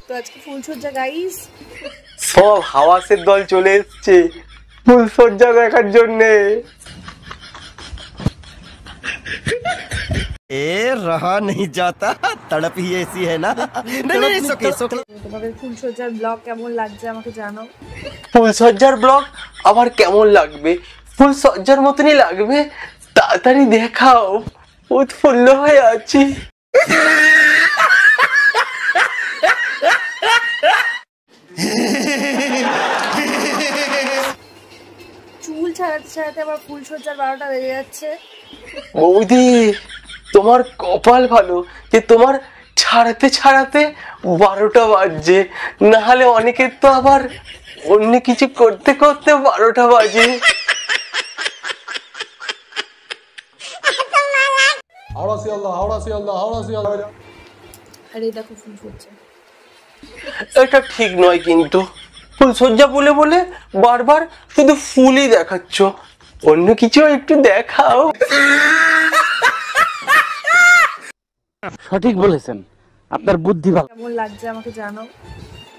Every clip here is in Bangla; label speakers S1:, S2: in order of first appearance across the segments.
S1: তো আজকে ফুলসজ্জা গাইস,
S2: সব হাওয়াসের দল চলে এসছে ফুলসজ্জা দেখার জন্যে।
S3: रहा नहीं जाता तड़प ही ऐसी है ना।
S1: তোমাদের ফুলসজ্জার ব্লগ কেমন লাগছে আমাকে জানাও।
S2: ফুলসজ্জার ব্লগ আবার কেমন লাগবে? ফুলসজ্জার মতনই লাগবে, তাড়াতাড়ি দেখাও, উৎফুল্ল হয়ে আছি।
S1: চুল ছাড়াতে ছাড়াতে আবার ফুলসজ্জার 12টা বেজে যাচ্ছে।
S2: বৌদি তোমার কপাল ভালো যে তোমার ছাড়াতে ছাড়াতে 12টা বাজছে, না হলে অনেকের তো আবার অন্য কিছু করতে করতে 12টা বাজে।
S1: আরে দেখো ফুলসজ্জা,
S2: এটা ঠিক নয় কিন্তু। ফুলসজ্জা বলে বলে বারবার শুধু ফুলই দেখাচ্ছ, অন্য কিছু একটু দেখাও।
S4: সঠিক বলেছেন, আপনার বুদ্ধি ভালো।
S1: কেমন লাগছে আমাকে জানাও।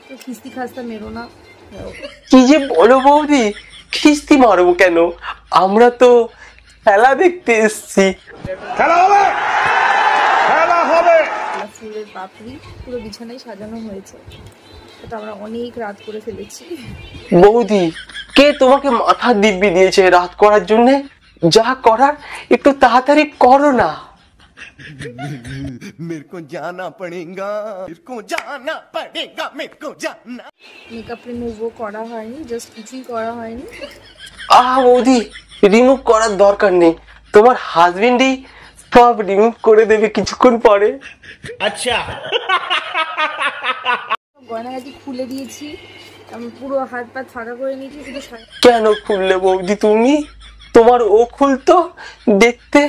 S1: তো খিস্তি খাস্তা মেরো না।
S2: কি যে বলো বৌদি, খিস্তি মারবো কেন? আমরা তো খেলা দেখতে এসছি।
S1: ফুলের পাপড়ি পুরো বিছানায় সাজানো হয়েছে, এটা আমরা অনেক রাত করে ফেলেছি।
S2: বৌদি কে তোমাকে মাথা দিব্যি দিয়েছে রাত করার জন্য? যা করার একটু তাড়াতাড়ি করো না।
S3: मेरे को जाना पड़ेगा, मेरे को जाना पड़ेगा, मेरे को जाना।
S1: মেকআপ রিমুভও করা হয়নি, জাস্ট কিছুই করা হয়নি।
S2: বৌদি রিমুভ করার দরকার নেই, তোমার হাজবেন্ডই সব রিমুভ করে দেবে কিছুক্ষণ পরে।
S3: अच्छा
S1: গয়নাগাটি খুলে দিয়েছি, আমি পুরো হাত পা ফাঁকা করে নিয়েছি, শুধু
S2: কেন খুললে বৌদি তুমি? তোমার ও খুলতো, দেখতে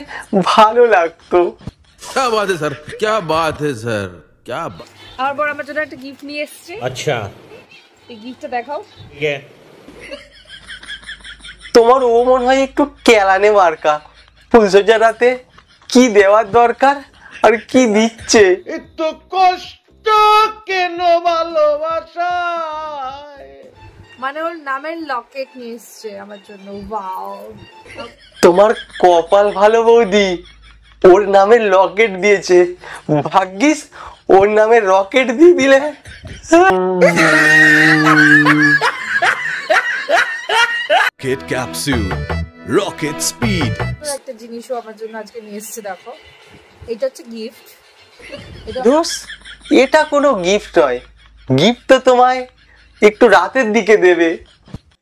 S2: ভালো লাগতো।
S5: क्या बात है सर, क्या बात है सर, क्या बात।
S1: আমার বড় আমার জন্য একটা গিফট নিয়ে এসেছে।
S3: अच्छा
S1: এই গিফটটা দেখাও।
S3: ठीक है।
S2: তোমার ও মনে হয় একটু কেলানে মার্কা। ফুলসজ্জা রাতে কি দেওয়ার দরকার আর কি দিচ্ছে।
S3: तो কষ্ট কেন ভালোবাসা,
S1: মানে ওর নামের লকেট নিয়ে এসেছে আমার জন্য। ওয়াও,
S2: তোমার কপাল ভালো বৌদি, ওর নামে লকেট দিয়েছে। ভাগ্যিস ওর নামে রকেট দিয়ে দিলে।
S5: Rocket capsule, rocket speed.
S1: একটা জিনিসও আমার জন্য আজকে নিয়ে এসেছে, দেখো। এটা হচ্ছে গিফট।
S2: দোস এটা কোনো গিফট নয়, গিফট তো তোমায় একটু রাতের দিকে দেবে।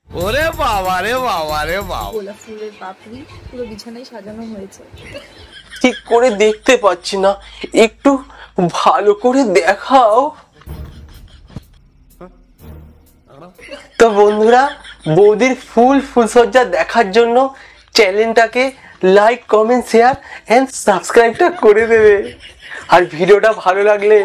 S3: ওরে বাবা রে বাবা রে বাবা।
S1: গোলাপ ফুলের পাপড়ি পুরো বিছানায় সাজানো হয়েছে।
S2: ঠিক করে দেখতে পাচ্ছি না, একটু ভালো করে দেখাও। তো বন্ধুরা, বৌদির ফুলসজ্জা দেখার জন্য চ্যানেলটাকে লাইক, কমেন্ট, শেয়ার এন্ড সাবস্ক্রাইবটা করে দেবে। আর ভিডিওটা ভালো লাগলে